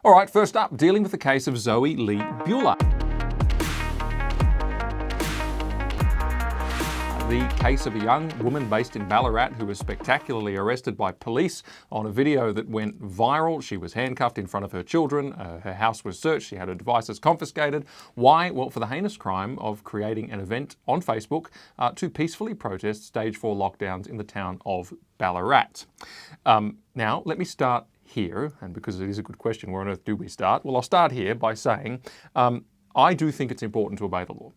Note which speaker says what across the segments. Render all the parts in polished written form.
Speaker 1: All right, first up, dealing with the case of Zoe Lee Buhler. The case of a young woman based in Ballarat who was spectacularly arrested by police on a video that went viral. She was handcuffed in front of her children. Her house was searched. She had her devices confiscated. Why? Well, for the heinous crime of creating an event on Facebook to peacefully protest stage 4 lockdowns in the town of Ballarat. Now, let me start here, and because it is a good question, where on earth do we start? Well, I'll start here by saying I do think it's important to obey the law.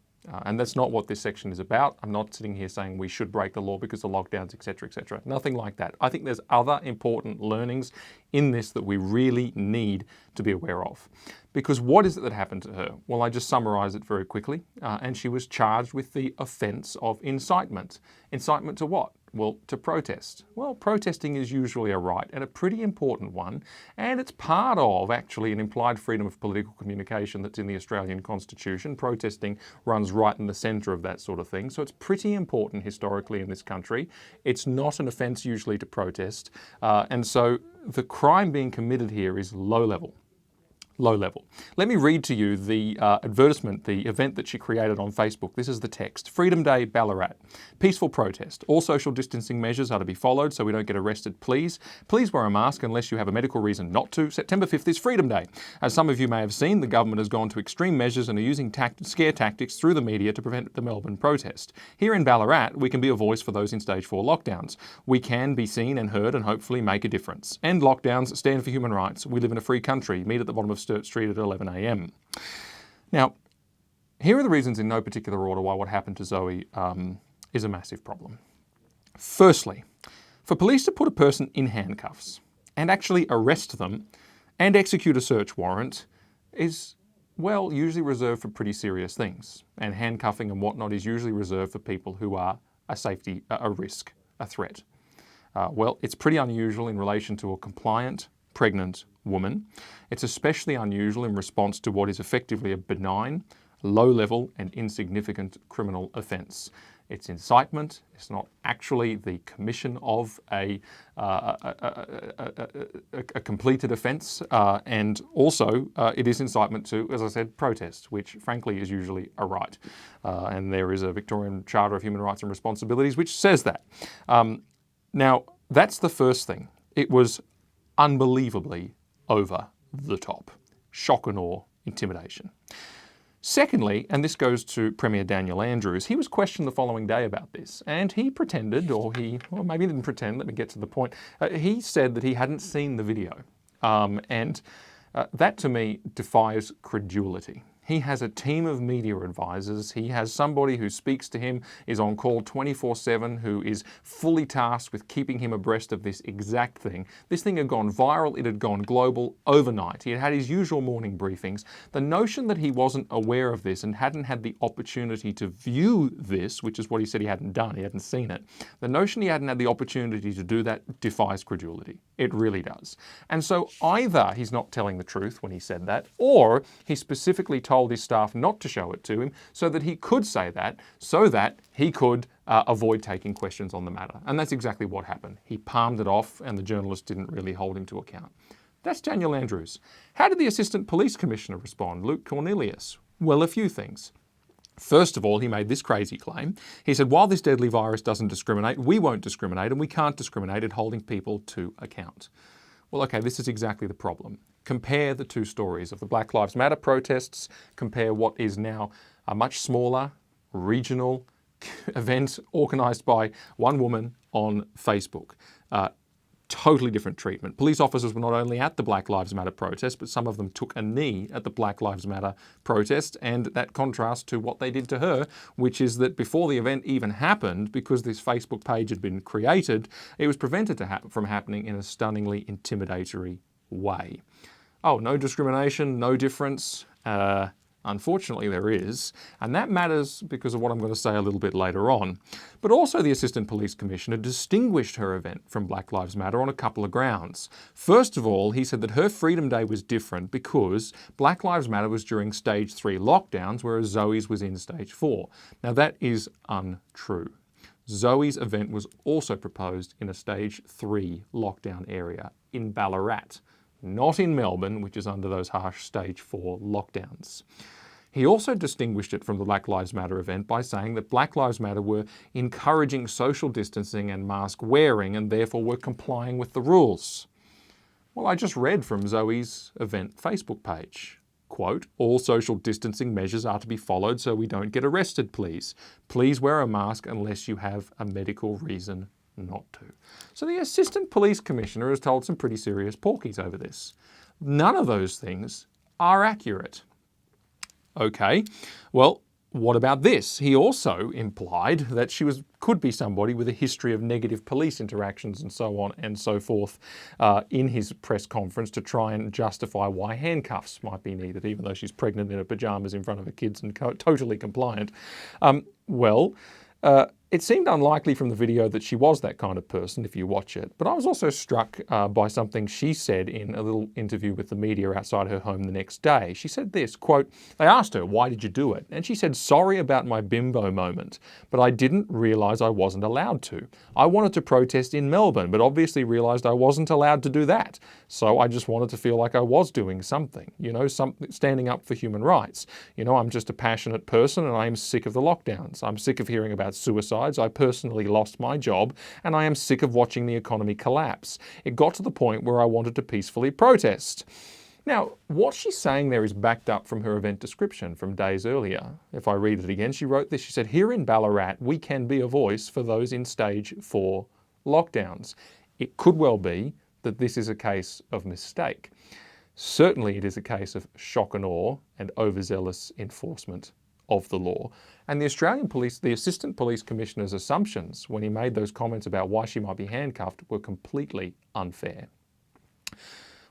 Speaker 1: And that's not what this section is about. I'm not sitting here saying we should break the law because of lockdowns, etc., etc. Nothing like that. I think there's other important learnings in this that we really need to be aware of. Because what is it that happened to her? Well, I just summarise it very quickly. And she was charged with the offence of incitement. Incitement to what? Well, to protest. Well, protesting is usually a right, and a pretty important one, and it's part of actually an implied freedom of political communication that's in the Australian Constitution. Protesting runs right in the centre of that sort of thing, so it's pretty important historically in this country. It's not an offence usually to protest, and so the crime being committed here is low level. Low level. Let me read to you the advertisement, the event that she created on Facebook. This is the text. Freedom Day, Ballarat. Peaceful protest. All social distancing measures are to be followed so we don't get arrested, please. Please wear a mask unless you have a medical reason not to. September 5th is Freedom Day. As some of you may have seen, the government has gone to extreme measures and are using scare tactics through the media to prevent the Melbourne protest. Here in Ballarat, we can be a voice for those in stage 4 lockdowns. We can be seen and heard and hopefully make a difference. End lockdowns, stand for human rights. We live in a free country. Meet at the bottom of Sturt Street at 11 a.m. Now, here are the reasons in no particular order why what happened to Zoe is a massive problem. Firstly, for police to put a person in handcuffs and actually arrest them and execute a search warrant is, well, usually reserved for pretty serious things. And handcuffing and whatnot is usually reserved for people who are a risk, a threat. Well, it's pretty unusual in relation to a compliant, pregnant woman. It's especially unusual in response to what is effectively a benign, low-level and insignificant criminal offence. It's incitement. It's not actually the commission of a completed offence, and also it is incitement to, as I said, protest, which frankly is usually a right. And there is a Victorian Charter of Human Rights and Responsibilities which says that. Now, that's the first thing. It was unbelievably over the top. Shock and awe, intimidation. Secondly, and this goes to Premier Daniel Andrews, he was questioned the following day about this, and he pretended, well, maybe he didn't pretend, let me get to the point. He said that he hadn't seen the video, and that to me defies credulity. He has a team of media advisors. He has somebody who speaks to him, is on call 24/7, who is fully tasked with keeping him abreast of this exact thing. This thing had gone viral. It had gone global overnight. He had had his usual morning briefings. The notion that he wasn't aware of this and hadn't had the opportunity to view this, which is what he said he hadn't done, he hadn't seen it, the notion he hadn't had the opportunity to do that defies credulity. It really does. And so either he's not telling the truth when he said that, or he specifically told his staff not to show it to him so that he could say that, so that he could avoid taking questions on the matter. And that's exactly what happened. He palmed it off and the journalist didn't really hold him to account. That's Daniel Andrews. How did the Assistant Police Commissioner respond, Luke Cornelius? Well, a few things. First of all, he made this crazy claim. He said, while this deadly virus doesn't discriminate, we won't discriminate, and we can't discriminate at holding people to account. Well, okay, this is exactly the problem. Compare the two stories of the Black Lives Matter protests, compare what is now a much smaller, regional event organised by one woman on Facebook. Totally different treatment. Police officers were not only at the Black Lives Matter protest, but some of them took a knee at the Black Lives Matter protest, and that contrasts to what they did to her, which is that before the event even happened, because this Facebook page had been created, it was prevented from happening in a stunningly intimidatory way. Oh, no discrimination, no difference. Unfortunately, there is, and that matters because of what I'm going to say a little bit later on. But also the Assistant Police Commissioner distinguished her event from Black Lives Matter on a couple of grounds. First of all, he said that her Freedom Day was different because Black Lives Matter was during stage 3 lockdowns, whereas Zoe's was in stage 4. Now that is untrue. Zoe's event was also proposed in a stage 3 lockdown area in Ballarat. not in Melbourne, which is under those harsh stage 4 lockdowns. He also distinguished it from the Black Lives Matter event by saying that Black Lives Matter were encouraging social distancing and mask wearing and therefore were complying with the rules. Well, I just read from Zoe's event Facebook page. Quote, all social distancing measures are to be followed so we don't get arrested, please. Please wear a mask unless you have a medical reason not to. So the Assistant Police Commissioner has told some pretty serious porkies over this. None of those things are accurate. Okay, well, what about this? He also implied that she could be somebody with a history of negative police interactions and so on and so forth in his press conference to try and justify why handcuffs might be needed, even though she's pregnant in her pajamas in front of her kids and totally compliant. It seemed unlikely from the video that she was that kind of person if you watch it, but I was also struck by something she said in a little interview with the media outside her home the next day. She said this, quote, they asked her, why did you do it? And she said, sorry about my bimbo moment, but I didn't realise I wasn't allowed to. I wanted to protest in Melbourne, but obviously realised I wasn't allowed to do that. So I just wanted to feel like I was doing something, standing up for human rights. I'm just a passionate person and I'm sick of the lockdowns. I'm sick of hearing about suicide. I personally lost my job and I am sick of watching the economy collapse. It got to the point where I wanted to peacefully protest. Now, what she's saying there is backed up from her event description from days earlier. If I read it again, she wrote this. She said, here in Ballarat, we can be a voice for those in stage 4 lockdowns. It could well be that this is a case of mistake. Certainly it is a case of shock and awe and overzealous enforcement of the law. And the Australian Police, the Assistant Police Commissioner's assumptions when he made those comments about why she might be handcuffed were completely unfair.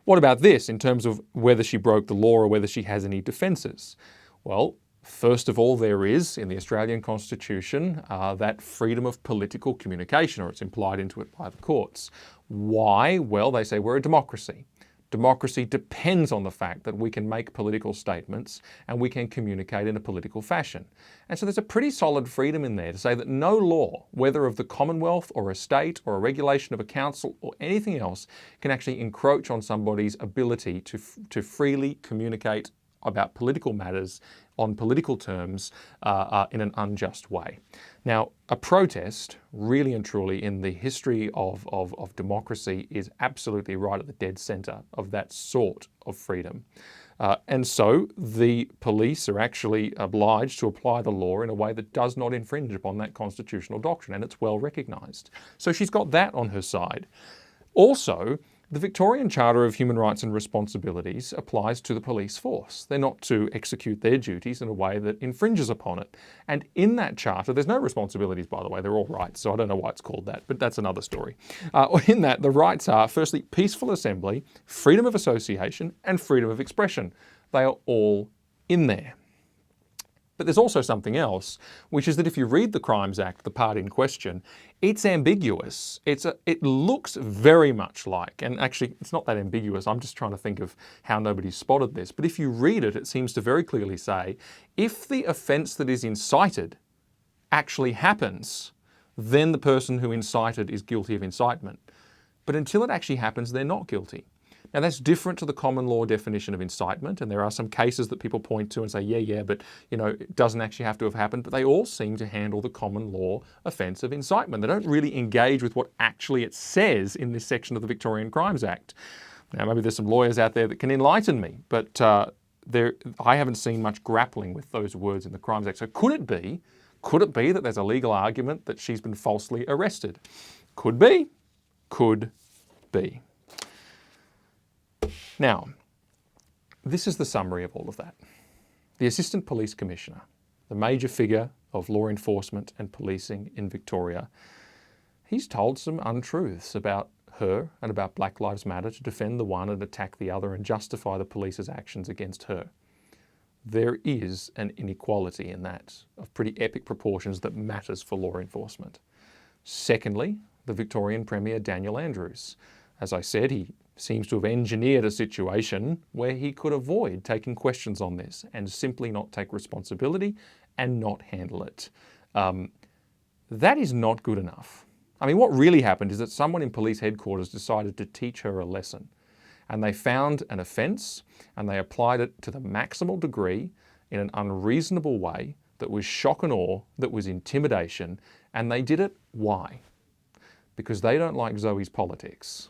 Speaker 1: What about this in terms of whether she broke the law or whether she has any defences? Well, first of all, there is in the Australian Constitution that freedom of political communication, or it's implied into it by the courts. Why? Well, they say we're a democracy. Democracy depends on the fact that we can make political statements and we can communicate in a political fashion. And so there's a pretty solid freedom in there to say that no law, whether of the Commonwealth or a state or a regulation of a council or anything else, can actually encroach on somebody's ability to freely communicate about political matters on political terms in an unjust way. Now, a protest, really and truly in the history of democracy, is absolutely right at the dead centre of that sort of freedom. And so the police are actually obliged to apply the law in a way that does not infringe upon that constitutional doctrine, and it's well recognised. So she's got that on her side. Also, the Victorian Charter of Human Rights and Responsibilities applies to the police force. They're not to execute their duties in a way that infringes upon it. And in that charter, there's no responsibilities, by the way, they're all rights, so I don't know why it's called that, but that's another story. In that, the rights are, firstly, peaceful assembly, freedom of association, and freedom of expression. They are all in there. But there's also something else, which is that if you read the Crimes Act, the part in question, it's ambiguous. It looks very much like, and actually it's not that ambiguous, I'm just trying to think of how nobody's spotted this, but if you read it, it seems to very clearly say, if the offence that is incited actually happens, then the person who incited is guilty of incitement. But until it actually happens, they're not guilty. Now that's different to the common law definition of incitement, and there are some cases that people point to and say, yeah, but it doesn't actually have to have happened, but they all seem to handle the common law offence of incitement. They don't really engage with what actually it says in this section of the Victorian Crimes Act. Now maybe there's some lawyers out there that can enlighten me, but I haven't seen much grappling with those words in the Crimes Act. So could it be that there's a legal argument that she's been falsely arrested? Could be. Could be. Now, this is the summary of all of that. The Assistant Police Commissioner, the major figure of law enforcement and policing in Victoria, he's told some untruths about her and about Black Lives Matter to defend the one and attack the other and justify the police's actions against her. There is an inequality in that of pretty epic proportions that matters for law enforcement. Secondly, the Victorian Premier Daniel Andrews. As I said, he seems to have engineered a situation where he could avoid taking questions on this and simply not take responsibility and not handle it. That is not good enough. I mean, what really happened is that someone in police headquarters decided to teach her a lesson. and they found an offence and they applied it to the maximal degree in an unreasonable way that was shock and awe, that was intimidation, and they did it. Why? Because they don't like Zoe's politics.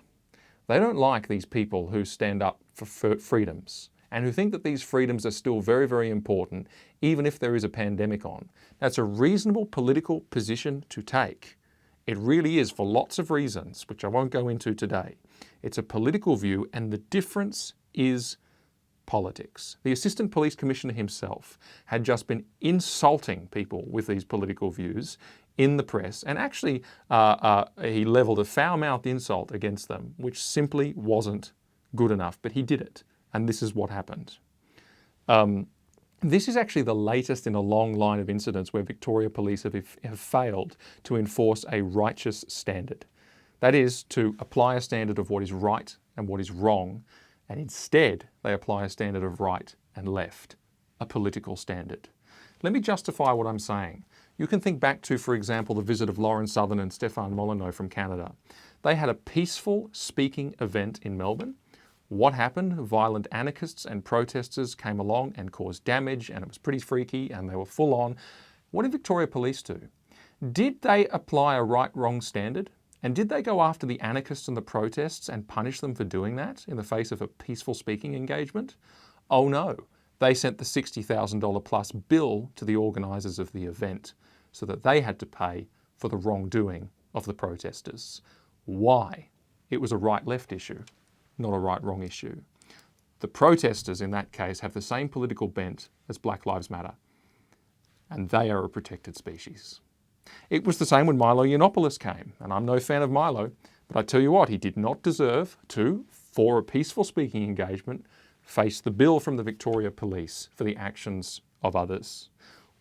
Speaker 1: They don't like these people who stand up for freedoms and who think that these freedoms are still very, very important, even if there is a pandemic on. That's a reasonable political position to take. It really is, for lots of reasons, which I won't go into today. It's a political view, and the difference is politics. The Assistant Police Commissioner himself had just been insulting people with these political views in the press, and actually he levelled a foul-mouthed insult against them, which simply wasn't good enough, but he did it, and this is what happened. This is actually the latest in a long line of incidents where Victoria Police have failed to enforce a righteous standard. That is, to apply a standard of what is right and what is wrong, and instead they apply a standard of right and left, a political standard. Let me justify what I'm saying. You can think back to, for example, the visit of Lauren Southern and Stéphane Molyneux from Canada. They had a peaceful speaking event in Melbourne. What happened? Violent anarchists and protesters came along and caused damage, and it was pretty freaky, and they were full on. What did Victoria Police do? Did they apply a right-wrong standard? And did they go after the anarchists and the protests and punish them for doing that in the face of a peaceful speaking engagement? Oh no. They sent the $60,000 plus bill to the organisers of the event so that they had to pay for the wrongdoing of the protesters. Why? It was a right-left issue, not a right-wrong issue. The protesters in that case have the same political bent as Black Lives Matter, and they are a protected species. It was the same when Milo Yiannopoulos came, and I'm no fan of Milo, but I tell you what, he did not deserve to, for a peaceful speaking engagement, face the bill from the Victoria Police for the actions of others.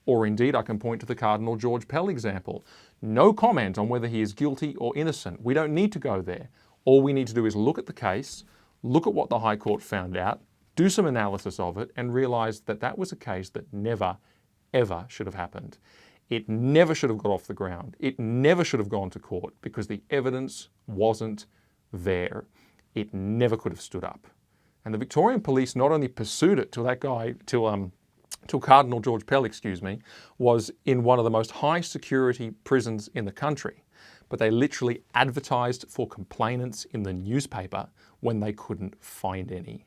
Speaker 1: Or indeed, I can point to the Cardinal George Pell example. No comment on whether he is guilty or innocent. We don't need to go there. All we need to do is look at the case, look at what the High Court found out, do some analysis of it, and realise that that was a case that never, ever should have happened. It never should have got off the ground. It never should have gone to court because the evidence wasn't there. It never could have stood up. And the Victorian Police not only pursued it till Cardinal George Pell, was in one of the most high security prisons in the country, but they literally advertised for complainants in the newspaper when they couldn't find any.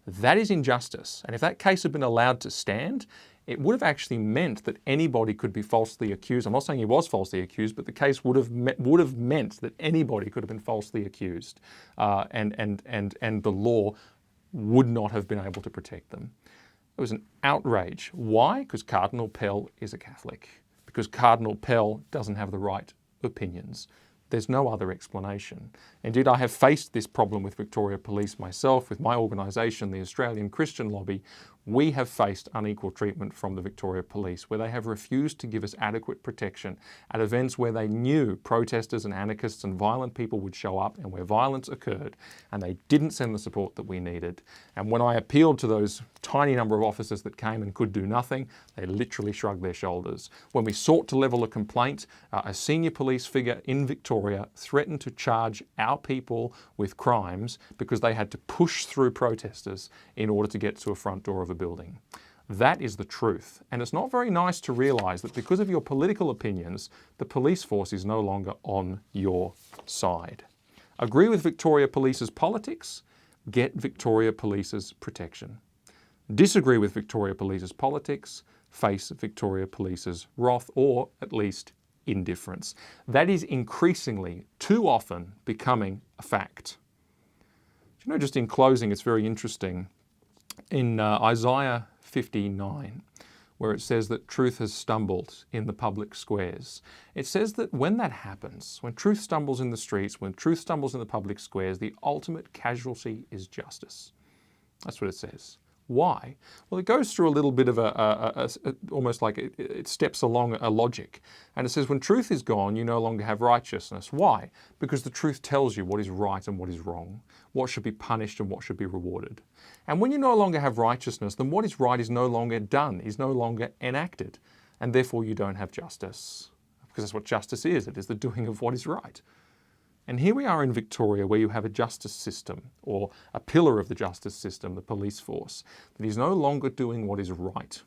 Speaker 1: That is injustice. And if that case had been allowed to stand, it would have actually meant that anybody could be falsely accused. I'm not saying he was falsely accused, but the case would have meant that anybody could have been falsely accused, and the law would not have been able to protect them. It was an outrage. Why? Because Cardinal Pell is a Catholic. Because Cardinal Pell doesn't have the right opinions. There's no other explanation. Indeed, I have faced this problem with Victoria Police myself, with my organisation, the Australian Christian Lobby. We have faced unequal treatment from the Victoria Police, where they have refused to give us adequate protection at events where they knew protesters and anarchists and violent people would show up and where violence occurred, and they didn't send the support that we needed. And when I appealed to those tiny number of officers that came and could do nothing, they literally shrugged their shoulders. When we sought to level a complaint, a senior police figure in Victoria threatened to charge our people with crimes because they had to push through protesters in order to get to a front door of a building. That is the truth. And it's not very nice to realise that because of your political opinions, the police force is no longer on your side. Agree with Victoria Police's politics, get Victoria Police's protection. Disagree with Victoria Police's politics, face Victoria Police's wrath, or at least indifference. That is increasingly, too often, becoming a fact. You know, just in closing, it's very interesting. In Isaiah 59, where it says that truth has stumbled in the public squares, it says that when that happens, when truth stumbles in the streets, when truth stumbles in the public squares, the ultimate casualty is justice. That's what it says. Why? Well, it goes through a little bit of almost like it steps along a logic. And it says when truth is gone, you no longer have righteousness. Why? Because the truth tells you what is right and what is wrong, what should be punished and what should be rewarded. And when you no longer have righteousness, then what is right is no longer done, is no longer enacted. And therefore you don't have justice. Because that's what justice is. It is the doing of what is right. And here we are in Victoria, where you have a justice system, or a pillar of the justice system, the police force, that is no longer doing what is right,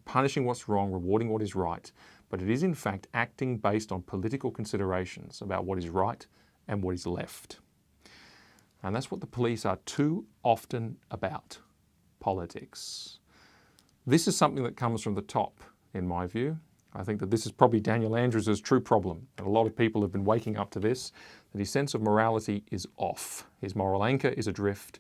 Speaker 1: punishing what's wrong, rewarding what is right, but it is in fact acting based on political considerations about what is right and what is left. And that's what the police are too often about, politics. This is something that comes from the top, in my view. I think that this is probably Daniel Andrews' true problem. And a lot of people have been waking up to this, that his sense of morality is off. His moral anchor is adrift.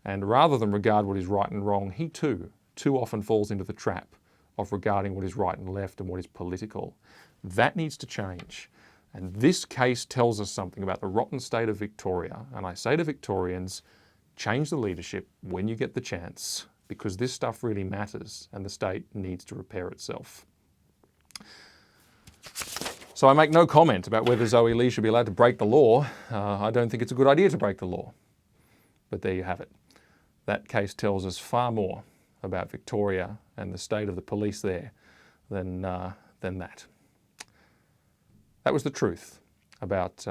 Speaker 1: And rather than regard what is right and wrong, he too often falls into the trap of regarding what is right and left and what is political. That needs to change. And this case tells us something about the rotten state of Victoria. And I say to Victorians, change the leadership when you get the chance, because this stuff really matters and the state needs to repair itself. So I make no comment about whether Zoe Lee should be allowed to break the law. I don't think it's a good idea to break the law. But there you have it. That case tells us far more about Victoria and the state of the police there than that. That was the truth about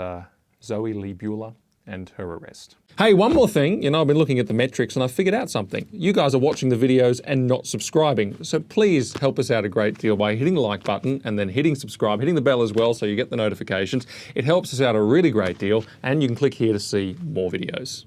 Speaker 1: Zoe Lee Buhler and her arrest. Hey, one more thing. I've been looking at the metrics and I figured out something. You guys are watching the videos and not subscribing. So please help us out a great deal by hitting the like button and then hitting subscribe, hitting the bell as well so you get the notifications. It helps us out a really great deal, and you can click here to see more videos.